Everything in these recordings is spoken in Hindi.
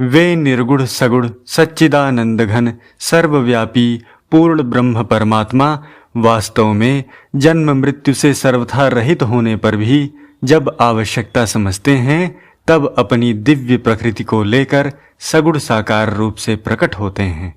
वे निर्गुण सगुण सच्चिदानंद घन सर्वव्यापी पूर्ण ब्रह्म परमात्मा वास्तव में जन्म मृत्यु से सर्वथा रहित होने पर भी जब आवश्यकता समझते हैं तब अपनी दिव्य प्रकृति को लेकर सगुण साकार रूप से प्रकट होते हैं।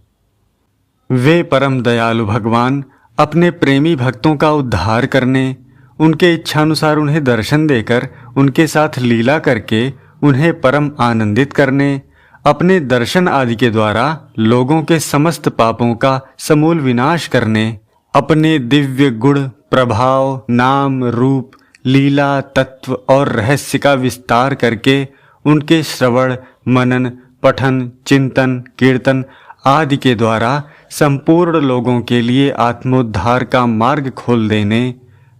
वे परम दयालु भगवान अपने प्रेमी भक्तों का उद्धार करने, उनके इच्छानुसार उन्हें दर्शन देकर उनके साथ लीला करके उन्हें परम आनंदित करने, अपने दर्शन आदि के द्वारा लोगों के समस्त पापों का समूल विनाश करने, अपने दिव्य गुण प्रभाव नाम रूप लीला तत्व और रहस्य का विस्तार करके उनके श्रवण मनन पठन चिंतन कीर्तन आदि के द्वारा संपूर्ण लोगों के लिए आत्मोद्धार का मार्ग खोल देने,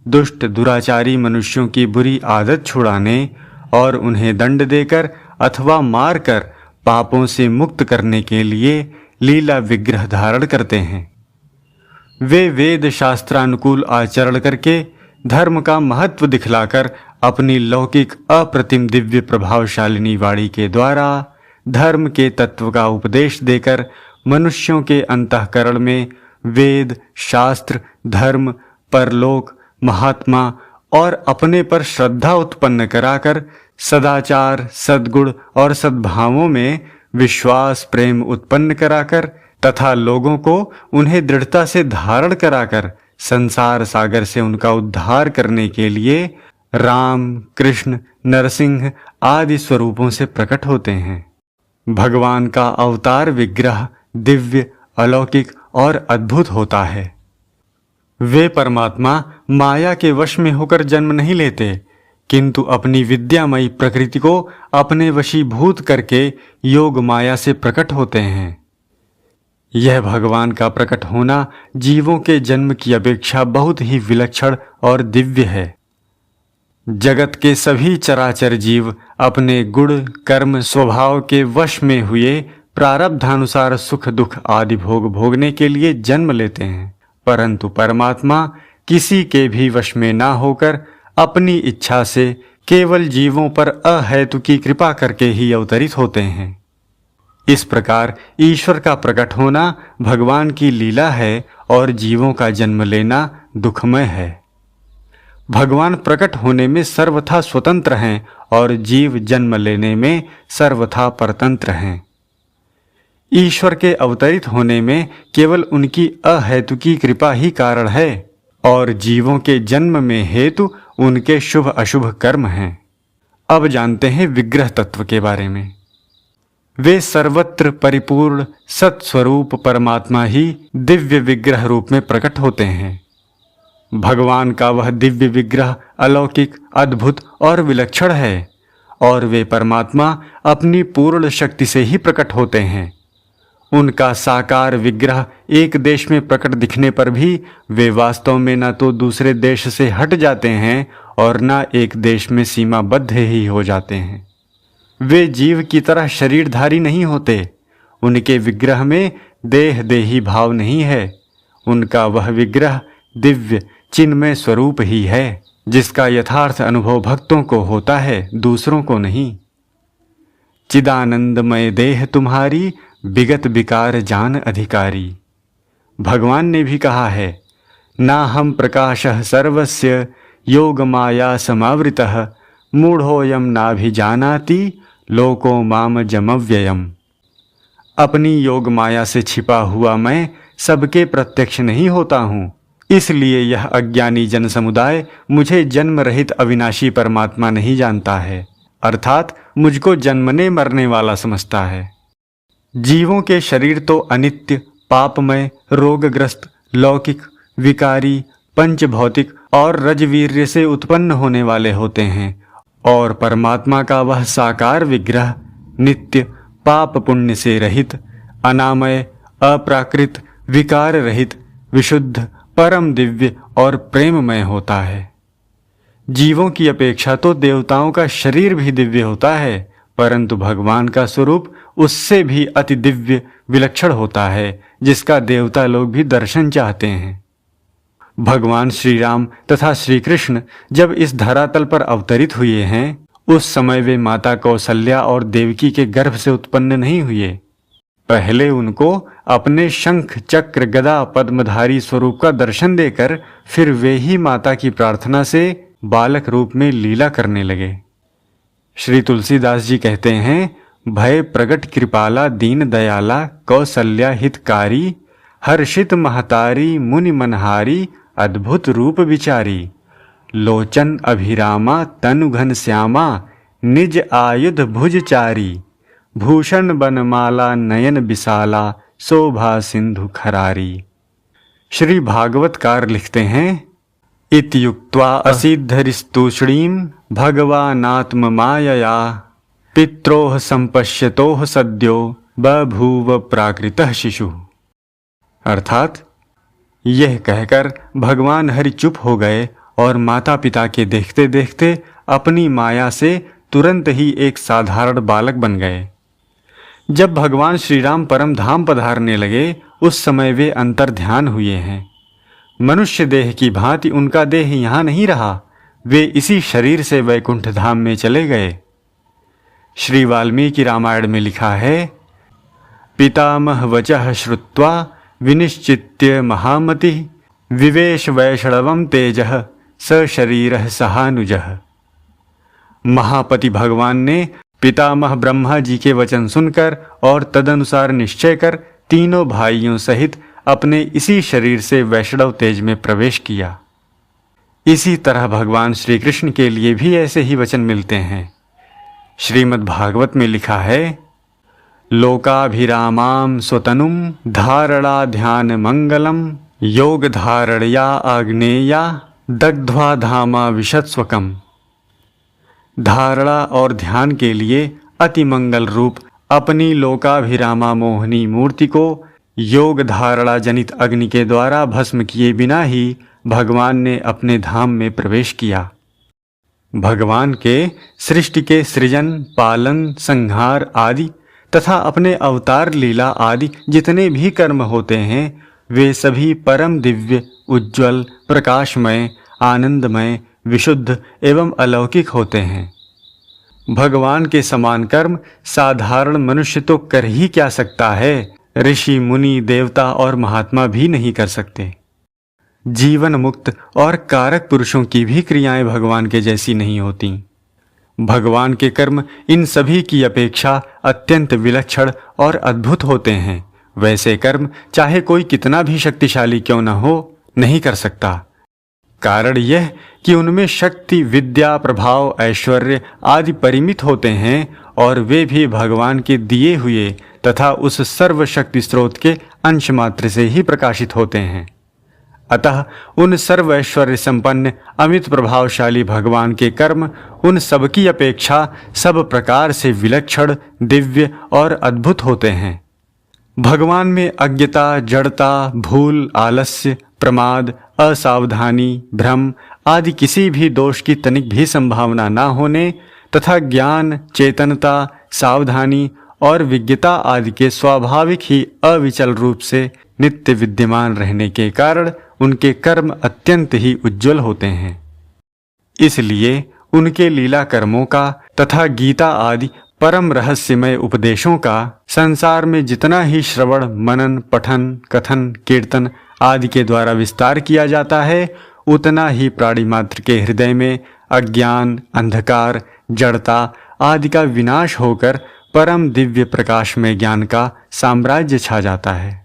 दुष्ट दुराचारी मनुष्यों की बुरी आदत छुड़ाने और उन्हें दंड देकर अथवा मारकर पापों से मुक्त करने के लिए लीला विग्रह धारण करते हैं। वे वेद शास्त्रानुकूल आचरण करके धर्म का महत्व दिखलाकर अपनी लौकिक अप्रतिम दिव्य प्रभावशालिनी वाणी के द्वारा धर्म के तत्व का उपदेश देकर मनुष्यों के अंतःकरण में वेद शास्त्र धर्म परलोक महात्मा और अपने पर श्रद्धा उत्पन्न कराकर सदाचार सद्गुण और सद्भावों में विश्वास प्रेम उत्पन्न कराकर तथा लोगों को उन्हें दृढ़ता से धारण कराकर संसार सागर से उनका उद्धार करने के लिए राम कृष्ण नरसिंह आदि स्वरूपों से प्रकट होते हैं। भगवान का अवतार विग्रह दिव्य अलौकिक और अद्भुत होता है। वे परमात्मा माया के वश में होकर जन्म नहीं लेते, किंतु अपनी विद्यामयी प्रकृति को अपने वशीभूत करके योग माया से प्रकट होते हैं। यह भगवान का प्रकट होना जीवों के जन्म की अपेक्षा बहुत ही विलक्षण और दिव्य है। जगत के सभी चराचर जीव अपने गुण कर्म स्वभाव के वश में हुए प्रारब्धानुसार सुख दुख आदि भोग भोगने के लिए जन्म लेते हैं, परंतु परमात्मा किसी के भी वश में ना होकर अपनी इच्छा से केवल जीवों पर अहेतुकी कृपा करके ही अवतरित होते हैं। इस प्रकार ईश्वर का प्रकट होना भगवान की लीला है और जीवों का जन्म लेना दुखमय है। भगवान प्रकट होने में सर्वथा स्वतंत्र हैं और जीव जन्म लेने में सर्वथा परतंत्र हैं। ईश्वर के अवतरित होने में केवल उनकी अहेतुकी कृपा ही कारण है और जीवों के जन्म में हेतु उनके शुभ अशुभ कर्म हैं। अब जानते हैं विग्रह तत्व के बारे में। वे सर्वत्र परिपूर्ण सत्स्वरूप परमात्मा ही दिव्य विग्रह रूप में प्रकट होते हैं। भगवान का वह दिव्य विग्रह अलौकिक अद्भुत और विलक्षण है और वे परमात्मा अपनी पूर्ण शक्ति से ही प्रकट होते हैं। उनका साकार विग्रह एक देश में प्रकट दिखने पर भी वे वास्तव में न तो दूसरे देश से हट जाते हैं और न एक देश में सीमाबद्ध ही हो जाते हैं। वे जीव की तरह शरीरधारी नहीं होते। उनके विग्रह में देह देही भाव नहीं है। उनका वह विग्रह दिव्य चिन्मय स्वरूप ही है, जिसका यथार्थ अनुभव भक्तों को होता है, दूसरों को नहीं। चिदानंदमय देह तुम्हारी विगत विकार जान अधिकारी। भगवान ने भी कहा है, ना हम प्रकाशः सर्वस्य योग माया समावृतः मूढ़ोयम नाभिजानाति लोको माम जमव्ययम्। अपनी योग माया से छिपा हुआ मैं सबके प्रत्यक्ष नहीं होता हूँ, इसलिए यह अज्ञानी जन समुदाय मुझे जन्म रहित अविनाशी परमात्मा नहीं जानता है, अर्थात मुझको जन्मने मरने वाला समझता है। जीवों के शरीर तो अनित्य पापमय रोगग्रस्त लौकिक विकारी पंचभौतिक और रजवीर्य से उत्पन्न होने वाले होते हैं और परमात्मा का वह साकार विग्रह नित्य पाप पुण्य से रहित अनामय अप्राकृत विकार रहित विशुद्ध परम दिव्य और प्रेममय होता है। जीवों की अपेक्षा तो देवताओं का शरीर भी दिव्य होता है, परंतु भगवान का स्वरूप उससे भी अति दिव्य विलक्षण होता है, जिसका देवता लोग भी दर्शन चाहते हैं। भगवान श्री राम तथा श्री कृष्ण जब इस धरातल पर अवतरित हुए हैं उस समय वे माता कौसल्या और देवकी के गर्भ से उत्पन्न नहीं हुए। पहले उनको अपने शंख चक्र गदा पद्मधारी स्वरूप का दर्शन देकर फिर वे ही माता की प्रार्थना से बालक रूप में लीला करने लगे। श्री तुलसीदास जी कहते हैं, भय प्रगट कृपाला दीन दयाला कौसल्या हितकारी, हर्षित महतारी मुनि मनहारी अद्भुत रूप विचारी, लोचन अभिरामा तनु घन श्यामा निज आयुध भुजचारी, भूषण बनमाला नयन विशाला शोभा सिंधु खरारी। श्री भागवतकार लिखते हैं, इत्युक्त्वा असिद्धरिस्तूष्णीं भगवानात्म मायया पित्रोः संपश्यतोः सद्यो बभूव प्राकृतः शिशु। अर्थात यह कहकर भगवान हरि चुप हो गए और माता पिता के देखते देखते अपनी माया से तुरंत ही एक साधारण बालक बन गए। जब भगवान श्री राम परम धाम पधारने लगे उस समय वे अंतर ध्यान हुए हैं। मनुष्य देह की भांति उनका देह यहाँ नहीं रहा, वे इसी शरीर से वैकुंठ धाम में चले गए। श्री वाल्मीकि रामायण में लिखा है, पितामह वचः श्रुत्वा विनिश्चित्य महामति विवेश वैष्णवम तेजः स शरीरः सहानुजः। महापति भगवान ने पितामह ब्रह्मा जी के वचन सुनकर और तदनुसार निश्चय कर तीनों भाइयों सहित अपने इसी शरीर से वैष्णव तेज में प्रवेश किया। इसी तरह भगवान श्री कृष्ण के लिए भी ऐसे ही वचन मिलते हैं। श्रीमद् भागवत में लिखा है, लोकाभिरामां स्वतनुम धारणा ध्यान मंगलम योग धारणया आग्नेया दग्ध्वा धामा विशत्स्वकम। धारणा और ध्यान के लिए अति मंगल रूप अपनी लोकाभिरामा मोहनी मूर्ति को योग धारणा जनित अग्नि के द्वारा भस्म किए बिना ही भगवान ने अपने धाम में प्रवेश किया। भगवान के सृष्टि के सृजन, पालन, संहार आदि तथा अपने अवतार लीला आदि जितने भी कर्म होते हैं वे सभी परम दिव्य, उज्ज्वल, प्रकाशमय, आनंदमय, विशुद्ध एवं अलौकिक होते हैं। भगवान के समान कर्म साधारण मनुष्य तो कर ही क्या सकता है, ऋषि मुनि देवता और महात्मा भी नहीं कर सकते। जीवन मुक्त और कारक पुरुषों की भी क्रियाएं भगवान के जैसी नहीं होती। भगवान के कर्म इन सभी की अपेक्षा अत्यंत विलक्षण और अद्भुत होते हैं। वैसे कर्म चाहे कोई कितना भी शक्तिशाली क्यों न हो नहीं कर सकता। कारण यह कि उनमें शक्ति, विद्या, प्रभाव, ऐश्वर्य आदि परिमित होते हैं और वे भी भगवान के दिए हुए तथा उस सर्वशक्ति स्रोत के अंश मात्र से ही प्रकाशित होते हैं। अतः उन सर्व ऐश्वर्य संपन्न अमित प्रभावशाली भगवान के कर्म उन सबकी अपेक्षा सब प्रकार से विलक्षण, दिव्य और अद्भुत होते हैं। भगवान में अज्ञता, जड़ता, भूल, आलस्य, प्रमाद, असावधानी, भ्रम आदि किसी भी दोष की तनिक भी संभावना न होने तथा ज्ञान, चेतनता, सावधानी और विज्ञता आदि के स्वाभाविक ही अविचल रूप से नित्य विद्यमान रहने के कारण उनके कर्म अत्यंत ही उज्ज्वल होते हैं। इसलिए उनके लीला कर्मों का तथा गीता आदि परम रहस्यमय उपदेशों का संसार में जितना ही श्रवण, मनन, पठन, कथन, कीर्तन आदि के द्वारा विस्तार किया जाता है उतना ही प्राणी मात्र के हृदय में अज्ञान, अंधकार, जड़ता आदि का विनाश होकर परम दिव्य प्रकाश में ज्ञान का साम्राज्य छा जाता है।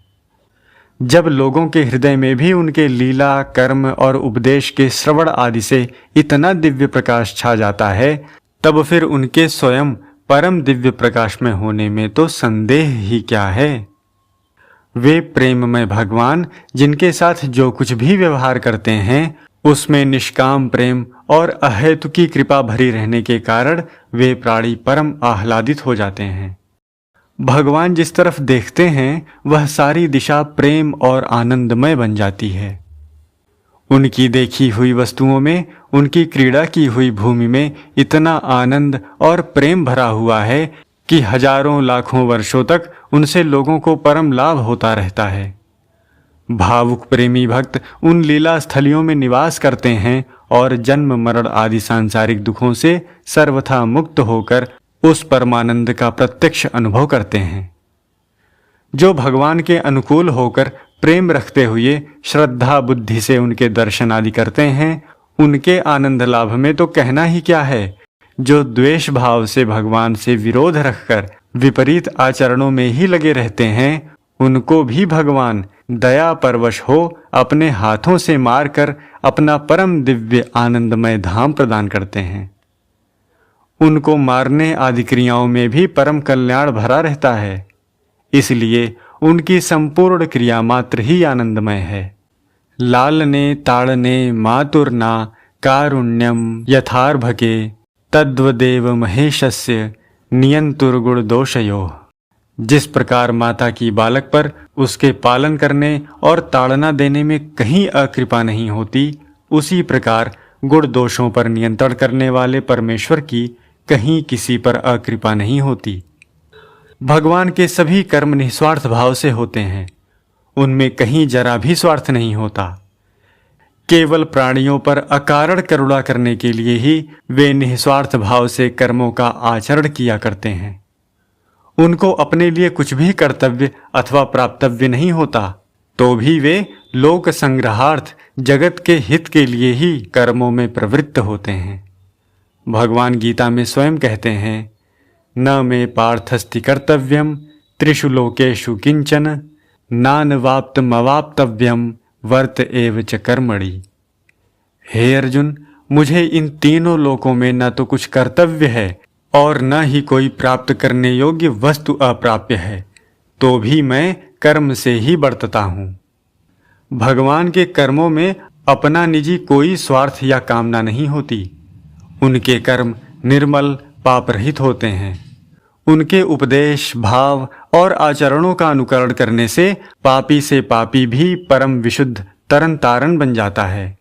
जब लोगों के हृदय में भी उनके लीला, कर्म और उपदेश के श्रवण आदि से इतना दिव्य प्रकाश छा जाता है तब फिर उनके स्वयं परम दिव्य प्रकाश में होने में तो संदेह ही क्या है। वे प्रेममय भगवान जिनके साथ जो कुछ भी व्यवहार करते हैं उसमें निष्काम प्रेम और अहेतुकी कृपा भरी रहने के कारण वे प्राणी परम आह्लादित हो जाते हैं। भगवान जिस तरफ देखते हैं वह सारी दिशा प्रेम और आनंदमय बन जाती है। उनकी देखी हुई वस्तुओं में, उनकी क्रीड़ा की हुई भूमि में इतना आनंद और प्रेम भरा हुआ है कि हजारों लाखों वर्षों तक उनसे लोगों को परम लाभ होता रहता है। भावुक प्रेमी भक्त उन लीला स्थलियों में निवास करते हैं और जन्म मरण आदि सांसारिक दुखों से सर्वथा मुक्त होकर उस परमानंद का प्रत्यक्ष अनुभव करते हैं। जो भगवान के अनुकूल होकर प्रेम रखते हुए श्रद्धा बुद्धि से उनके दर्शन आदि करते हैं, उनके आनंद लाभ में तो कहना ही क्या है। जो द्वेष भाव से भगवान से विरोध रखकर विपरीत आचरणों में ही लगे रहते हैं, उनको भी भगवान दया परवश हो अपने हाथों से मारकर अपना परम दिव्य आनंदमय धाम प्रदान करते हैं। उनको मारने आदि क्रियाओं में भी परम कल्याण भरा रहता है, इसलिए उनकी संपूर्ण क्रिया मात्र ही आनंदमय है। लालने ताड़ने मातुर्ना कारुण्यम यथार्भके तद्वदेव महेशस्य नियंतुर्गुण दोषयो। जिस प्रकार माता की बालक पर उसके पालन करने और ताड़ना देने में कहीं अकृपा नहीं होती, उसी प्रकार गुण दोषों पर नियंत्रण करने वाले परमेश्वर की कहीं किसी पर अकृपा नहीं होती। भगवान के सभी कर्म निस्वार्थ भाव से होते हैं, उनमें कहीं जरा भी स्वार्थ नहीं होता। केवल प्राणियों पर अकारण करुणा करने के लिए ही वे निस्वार्थ भाव से कर्मों का आचरण किया करते हैं। उनको अपने लिए कुछ भी कर्तव्य अथवा प्राप्तव्य नहीं होता, तो भी वे लोक संग्रहार्थ जगत के हित के लिए ही कर्मों में प्रवृत्त होते हैं। भगवान गीता में स्वयं कहते हैं, न मे पार्थस्ति कर्तव्यम त्रिषु लोकेषु किंचन नानवाप्तमवाप्तव्यम वर्त एव च कर्मणि। हे अर्जुन, मुझे इन तीनों लोकों में न तो कुछ कर्तव्य है और न ही कोई प्राप्त करने योग्य वस्तु अप्राप्य है, तो भी मैं कर्म से ही बरतता हूँ। भगवान के कर्मों में अपना निजी कोई स्वार्थ या कामना नहीं होती। उनके कर्म निर्मल पाप रहित होते हैं। उनके उपदेश भाव और आचरणों का अनुकरण करने से पापी से पापी भी परम विशुद्ध तरन तारण बन जाता है।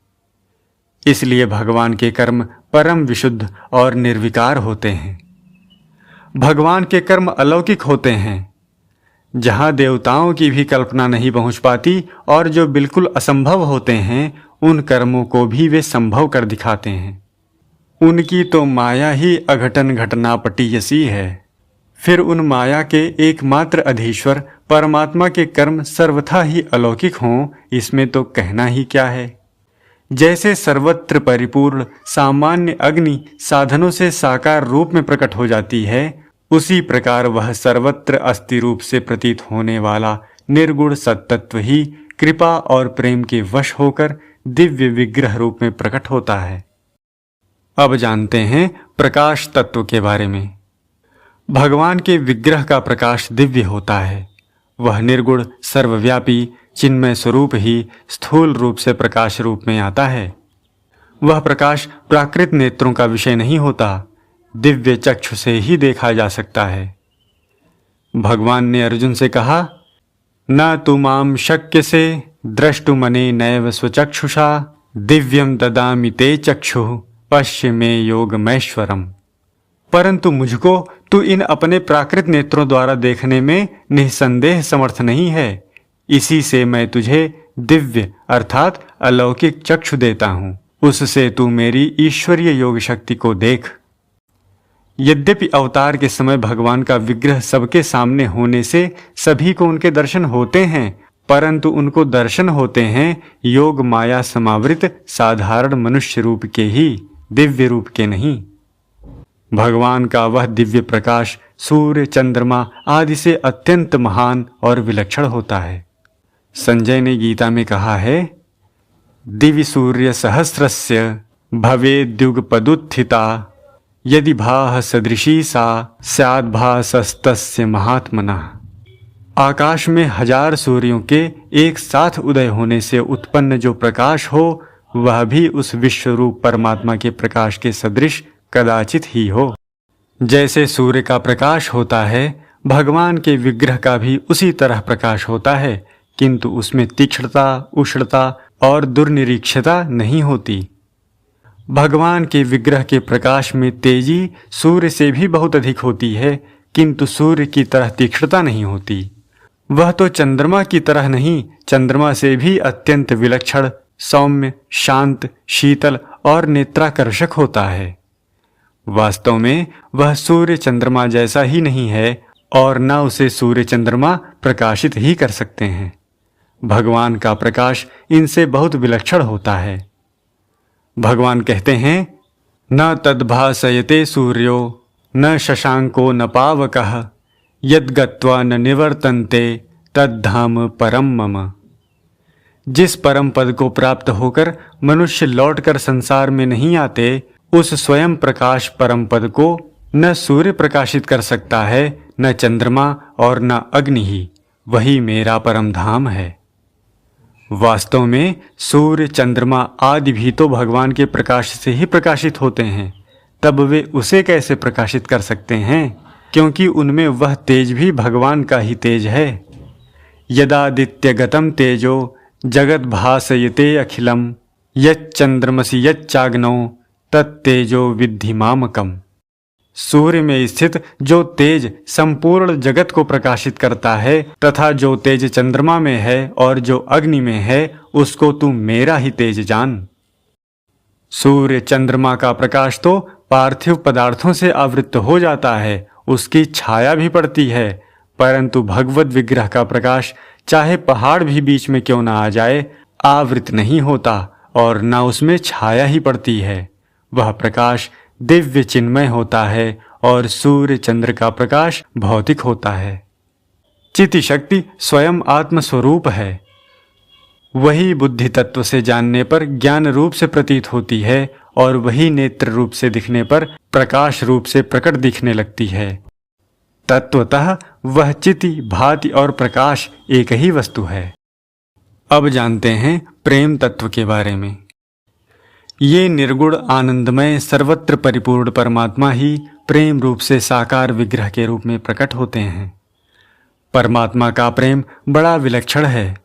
इसलिए भगवान के कर्म परम विशुद्ध और निर्विकार होते हैं। भगवान के कर्म अलौकिक होते हैं। जहाँ देवताओं की भी कल्पना नहीं पहुँच पाती और जो बिल्कुल असंभव होते हैं, उन कर्मों को भी वे संभव कर दिखाते हैं। उनकी तो माया ही अघटन घटनापटीयसी है। फिर उन माया के एकमात्र अधीश्वर परमात्मा के कर्म सर्वथा ही अलौकिक हों, इसमें तो कहना ही क्या है। जैसे सर्वत्र परिपूर्ण सामान्य अग्नि साधनों से साकार रूप में प्रकट हो जाती है, उसी प्रकार वह सर्वत्र अस्थि रूप से प्रतीत होने वाला निर्गुण सत्तत्व ही कृपा और प्रेम के वश होकर दिव्य विग्रह रूप में प्रकट होता है। अब जानते हैं प्रकाश तत्व के बारे में। भगवान के विग्रह का प्रकाश दिव्य होता है। वह निर्गुण सर्वव्यापी चिन्मय स्वरूप ही स्थूल रूप से प्रकाश रूप में आता है। वह प्रकाश प्राकृत नेत्रों का विषय नहीं होता, दिव्य चक्षु से ही देखा जा सकता है। भगवान ने अर्जुन से कहा, न तु माम शक्य से द्रष्टुमने नैव स्वचक्षुषा दिव्यम ददामि ते चक्षु पश्य मे योगमैश्वरम। परंतु मुझको तू इन अपने प्राकृत नेत्रों द्वारा देखने में निसंदेह समर्थ नहीं है। इसी से मैं तुझे दिव्य अर्थात अलौकिक चक्षु देता हूँ, उससे तू मेरी ईश्वरीय योग शक्ति को देख। यद्यपि अवतार के समय भगवान का विग्रह सबके सामने होने से सभी को उनके दर्शन होते हैं, परंतु उनको दर्शन होते हैं योग माया समावृत साधारण मनुष्य रूप के ही, दिव्य रूप के नहीं। भगवान का वह दिव्य प्रकाश सूर्य चंद्रमा आदि से अत्यंत महान और विलक्षण होता है। संजय ने गीता में कहा है, दिवि सूर्य सहस्रस्य भवेद्युगपदुत्थिता यदि भाः सदृशी सा स्याद् भासस्तस्य महात्मनः। आकाश में 1000 सूर्यों के एक साथ उदय होने से उत्पन्न जो प्रकाश हो, वह भी उस विश्वरूप परमात्मा के प्रकाश के सदृश कदाचित ही हो। जैसे सूर्य का प्रकाश होता है, भगवान के विग्रह का भी उसी तरह प्रकाश होता है, किंतु उसमें तीक्ष्णता, उष्णता और दुर्निरीक्षता नहीं होती। भगवान के विग्रह के प्रकाश में तेजी सूर्य से भी बहुत अधिक होती है, किंतु सूर्य की तरह तीक्ष्णता नहीं होती। वह तो चंद्रमा की तरह नहीं, चंद्रमा से भी अत्यंत विलक्षण सौम्य, शांत, शीतल और नेत्राकर्षक होता है। वास्तव में वह सूर्य चंद्रमा जैसा ही नहीं है और न उसे सूर्य चंद्रमा प्रकाशित ही कर सकते हैं। भगवान का प्रकाश इनसे बहुत विलक्षण होता है। भगवान कहते हैं, न तद्भासयते सूर्यो न शशांको न पावकः यद्गत्वा न निवर्तन्ते तद्धाम परम मम। जिस परम पद को प्राप्त होकर मनुष्य लौटकर संसार में नहीं आते, उस स्वयं प्रकाश परम पद को न सूर्य प्रकाशित कर सकता है, न चंद्रमा और न अग्नि ही। वही मेरा परम धाम है। वास्तव में सूर्य, चंद्रमा आदि भी तो भगवान के प्रकाश से ही प्रकाशित होते हैं। तब वे उसे कैसे प्रकाशित कर सकते हैं? क्योंकि उनमें वह तेज भी भगवान का ही तेज है। यदादित्यगतम तेजो जगत भासयते अखिलम यच्चंद्रमसि यच्चाग्नौ तत्तेजो विद्धि मामकम। सूर्य में स्थित जो तेज संपूर्ण जगत को प्रकाशित करता है तथा जो तेज चंद्रमा में है और जो अग्नि में है, उसको तू मेरा ही तेज जान। सूर्य चंद्रमा का प्रकाश तो पार्थिव पदार्थों से आवृत हो जाता है, उसकी छाया भी पड़ती है, परंतु भगवत विग्रह का प्रकाश चाहे पहाड़ भी बीच में क्यों न आ जाए, आवृत नहीं होता और न उसमें छाया ही पड़ती है। वह प्रकाश दिव्य चिन्मय होता है और सूर्य चंद्र का प्रकाश भौतिक होता है। चिति शक्ति स्वयं आत्म स्वरूप है। वही बुद्धि तत्व से जानने पर ज्ञान रूप से प्रतीत होती है और वही नेत्र रूप से दिखने पर प्रकाश रूप से प्रकट दिखने लगती है। तत्वतः वह चिति, भाति और प्रकाश एक ही वस्तु है। अब जानते हैं प्रेम तत्व के बारे में। ये निर्गुण, आनंदमय, सर्वत्र परिपूर्ण परमात्मा ही प्रेम रूप से साकार विग्रह के रूप में प्रकट होते हैं। परमात्मा का प्रेम बड़ा विलक्षण है।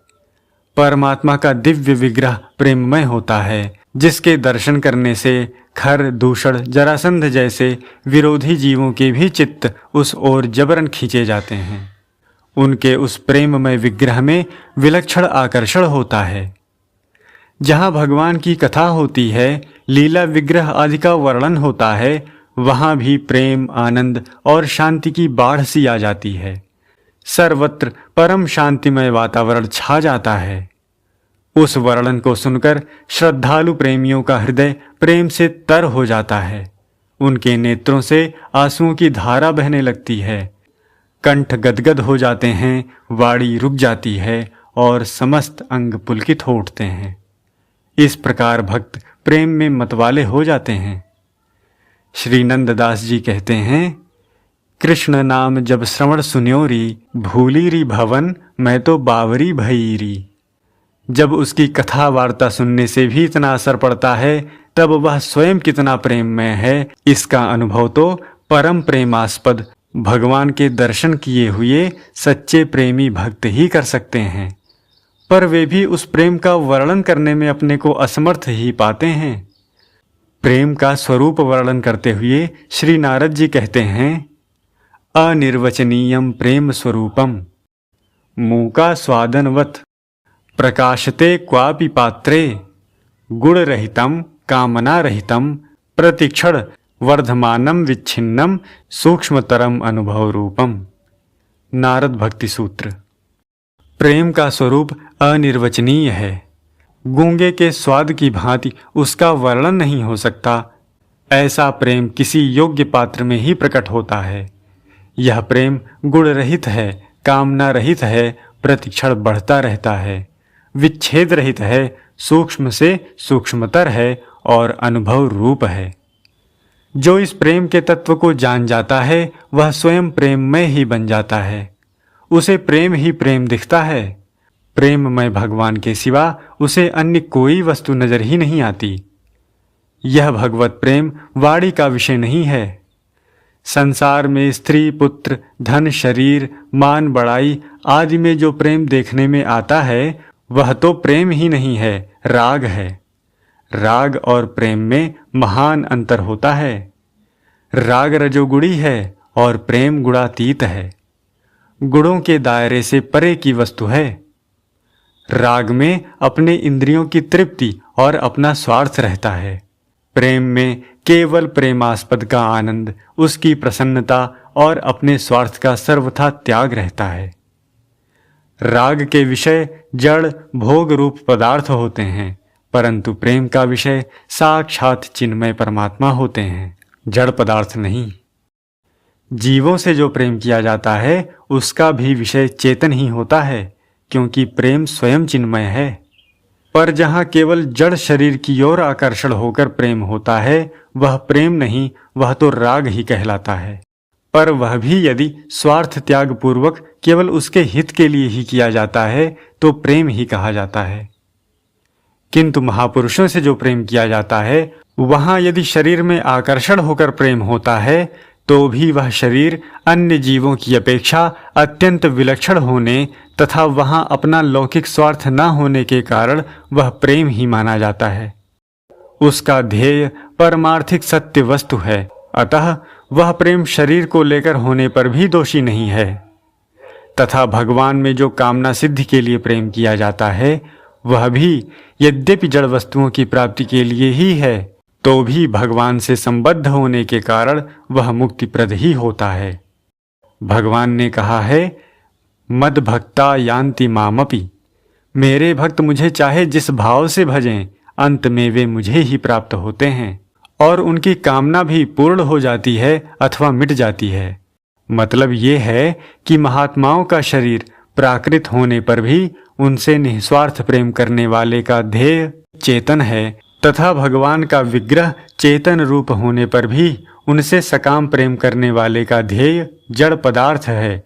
परमात्मा का दिव्य विग्रह प्रेममय होता है, जिसके दर्शन करने से खर, दूषण, जरासंध जैसे विरोधी जीवों के भी चित्त उस ओर जबरन खींचे जाते हैं। उनके उस प्रेममय विग्रह में विलक्षण आकर्षण होता है। जहाँ भगवान की कथा होती है, लीला विग्रह आदि का वर्णन होता है, वहाँ भी प्रेम, आनंद और शांति की बाढ़ सी आ जाती है। सर्वत्र परम शांतिमय वातावरण छा जाता है। उस वर्णन को सुनकर श्रद्धालु प्रेमियों का हृदय प्रेम से तर हो जाता है। उनके नेत्रों से आंसुओं की धारा बहने लगती है। कंठ गदगद हो जाते हैं, वाणी रुक जाती है और समस्त अंग पुलकित हो उठते हैं। इस प्रकार भक्त प्रेम में मतवाले हो जाते हैं। श्री नंददास जी कहते हैं, कृष्ण नाम जब श्रवण सुन्योरी भूली री भवन मैं तो बावरी भईरी। जब उसकी कथा वार्ता सुनने से भी इतना असर पड़ता है, तब वह स्वयं कितना प्रेममय है, इसका अनुभव तो परम प्रेमास्पद भगवान के दर्शन किए हुए सच्चे प्रेमी भक्त ही कर सकते हैं। पर वे भी उस प्रेम का वर्णन करने में अपने को असमर्थ ही पाते हैं। प्रेम का स्वरूप वर्णन करते हुए श्री नारद जी कहते हैं, अनिर्वचनीयम प्रेम स्वरूपम मूका स्वादनवत प्रकाशते क्वापि पात्रे गुण रहितम कामना रहितम प्रतिक्षण वर्धमानम विच्छिन्नम सूक्ष्मतरम अनुभव रूपम। नारद भक्ति सूत्र। प्रेम का स्वरूप अनिर्वचनीय है। गूंगे के स्वाद की भांति उसका वर्णन नहीं हो सकता। ऐसा प्रेम किसी योग्य पात्र में ही प्रकट होता है। यह प्रेम गुण रहित है, कामना रहित है, प्रतिक्षण बढ़ता रहता है, विच्छेद रहित है, सूक्ष्म से सूक्ष्मतर है और अनुभव रूप है। जो इस प्रेम के तत्व को जान जाता है, वह स्वयं प्रेम में ही बन जाता है। उसे प्रेम ही प्रेम दिखता है। प्रेममय भगवान के सिवा उसे अन्य कोई वस्तु नजर ही नहीं आती। यह भगवत प्रेम वाणी का विषय नहीं है। संसार में स्त्री, पुत्र, धन, शरीर, मान, बड़ाई आदि में जो प्रेम देखने में आता है, वह तो प्रेम ही नहीं है, राग है। राग और प्रेम में महान अंतर होता है। राग रजोगुणी है और प्रेम गुणातीत है। गुणों के दायरे से परे की वस्तु है। राग में अपने इंद्रियों की तृप्ति और अपना स्वार्थ रहता है। प्रेम में केवल प्रेमास्पद का आनंद, उसकी प्रसन्नता और अपने स्वार्थ का सर्वथा त्याग रहता है। राग के विषय जड़ भोग रूप पदार्थ होते हैं, परंतु प्रेम का विषय साक्षात चिन्मय परमात्मा होते हैं, जड़ पदार्थ नहीं। जीवों से जो प्रेम किया जाता है उसका भी विषय चेतन ही होता है, क्योंकि प्रेम स्वयं चिन्मय है। पर जहाँ केवल जड़ शरीर की ओर आकर्षण होकर प्रेम होता है, वह प्रेम नहीं, वह तो राग ही कहलाता है। पर वह भी यदि स्वार्थ त्याग पूर्वक केवल उसके हित के लिए ही किया जाता है तो प्रेम ही कहा जाता है। किंतु महापुरुषों से जो प्रेम किया जाता है, वहां यदि शरीर में आकर्षण होकर प्रेम होता है तो भी वह शरीर अन्य जीवों की अपेक्षा अत्यंत विलक्षण होने तथा वहां अपना लौकिक स्वार्थ न होने के कारण वह प्रेम ही माना जाता है। उसका ध्येय परमार्थिक सत्य वस्तु है, अतः वह प्रेम शरीर को लेकर होने पर भी दोषी नहीं है। तथा भगवान में जो कामना सिद्धि के लिए प्रेम किया जाता है, वह भी यद्यपि जड़ वस्तुओं की प्राप्ति के लिए ही है, तो भी भगवान से संबद्ध होने के कारण वह मुक्तिप्रद ही होता है। भगवान ने कहा है, मद भक्ता यान्ति मामपि, मेरे भक्त मुझे चाहे जिस भाव से भजें, अंत में वे मुझे ही प्राप्त होते हैं और उनकी कामना भी पूर्ण हो जाती है अथवा मिट जाती है। मतलब ये है कि महात्माओं का शरीर प्राकृत होने पर भी उनसे निस्वार्थ प्रेम करने वाले का ध्येय चेतन है, तथा भगवान का विग्रह चेतन रूप होने पर भी उनसे सकाम प्रेम करने वाले का ध्येय जड़ पदार्थ है।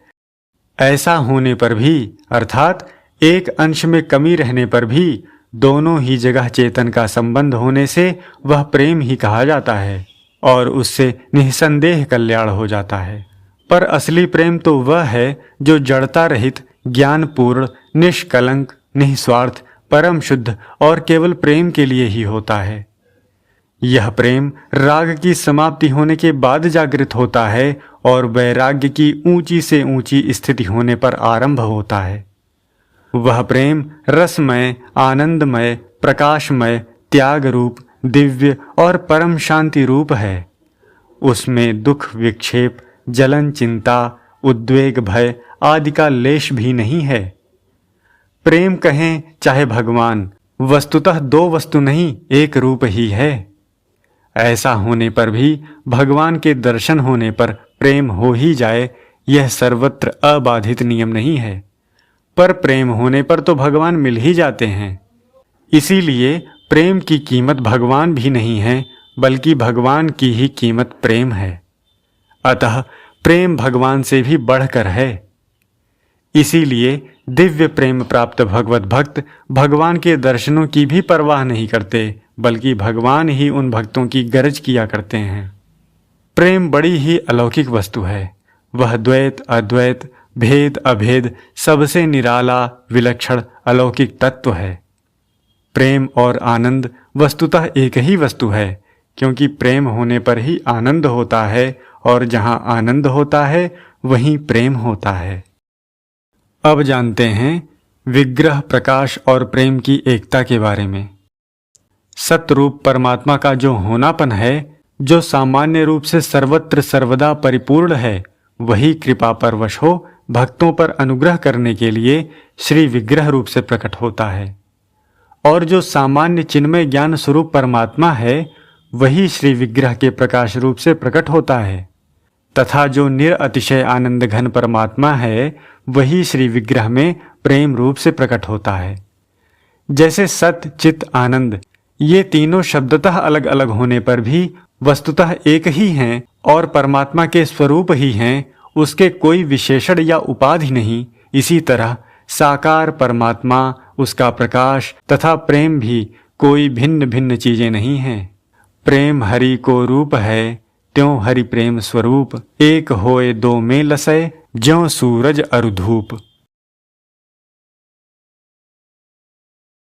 ऐसा होने पर भी, अर्थात एक अंश में कमी रहने पर भी, दोनों ही जगह चेतन का संबंध होने से वह प्रेम ही कहा जाता है और उससे निसंदेह कल्याण हो जाता है। पर असली प्रेम तो वह है जो जड़ता रहित, ज्ञानपूर्ण, निष्कलंक, निस्वार्थ, परम शुद्ध और केवल प्रेम के लिए ही होता है। यह प्रेम राग की समाप्ति होने के बाद जागृत होता है और वैराग्य की ऊंची से ऊंची स्थिति होने पर आरंभ होता है। वह प्रेम रसमय, आनंदमय, प्रकाशमय, त्याग रूप, दिव्य और परम शांति रूप है। उसमें दुख, विक्षेप, जलन, चिंता, उद्वेग, भय आदि का लेश भी नहीं है। प्रेम कहें चाहे भगवान, वस्तुतः दो वस्तु नहीं, एक रूप ही है। ऐसा होने पर भी भगवान के दर्शन होने पर प्रेम हो ही जाए, यह सर्वत्र अबाधित नियम नहीं है। पर प्रेम होने पर तो भगवान मिल ही जाते हैं। इसीलिए प्रेम की कीमत भगवान भी नहीं है, बल्कि भगवान की ही कीमत प्रेम है। अतः प्रेम भगवान से भी बढ़कर है। इसीलिए दिव्य प्रेम प्राप्त भगवत भक्त भगवान के दर्शनों की भी परवाह नहीं करते, बल्कि भगवान ही उन भक्तों की गरज किया करते हैं। प्रेम बड़ी ही अलौकिक वस्तु है। वह द्वैत, अद्वैत, भेद, अभेद सबसे निराला, विलक्षण, अलौकिक तत्व है। प्रेम और आनंद वस्तुतः एक ही वस्तु है, क्योंकि प्रेम होने पर ही आनंद होता है और जहाँ आनंद होता है वहीं प्रेम होता है। अब जानते हैं विग्रह, प्रकाश और प्रेम की एकता के बारे में। सतरूप परमात्मा का जो होनापन है, जो सामान्य रूप से सर्वत्र सर्वदा परिपूर्ण है, वही कृपा परवश हो भक्तों पर अनुग्रह करने के लिए श्री विग्रह रूप से प्रकट होता है। और जो सामान्य चिन्मय ज्ञान स्वरूप परमात्मा है, वही श्री विग्रह के प्रकाश रूप से प्रकट होता है। तथा जो निरअतिशय आनंद घन परमात्मा है, वही श्री विग्रह में प्रेम रूप से प्रकट होता है। जैसे सत, चित, आनंद ये तीनों शब्दतः अलग अलग होने पर भी वस्तुतः एक ही हैं और परमात्मा के स्वरूप ही हैं, उसके कोई विशेषण या उपाधि नहीं। इसी तरह साकार परमात्मा, उसका प्रकाश तथा प्रेम भी कोई भिन्न भिन्न चीजें नहीं हैं। प्रेम हरि को रूप है, त्यों हरि प्रेम स्वरूप, एक होए दो में लसय, ज्यों सूरज अरु धूप।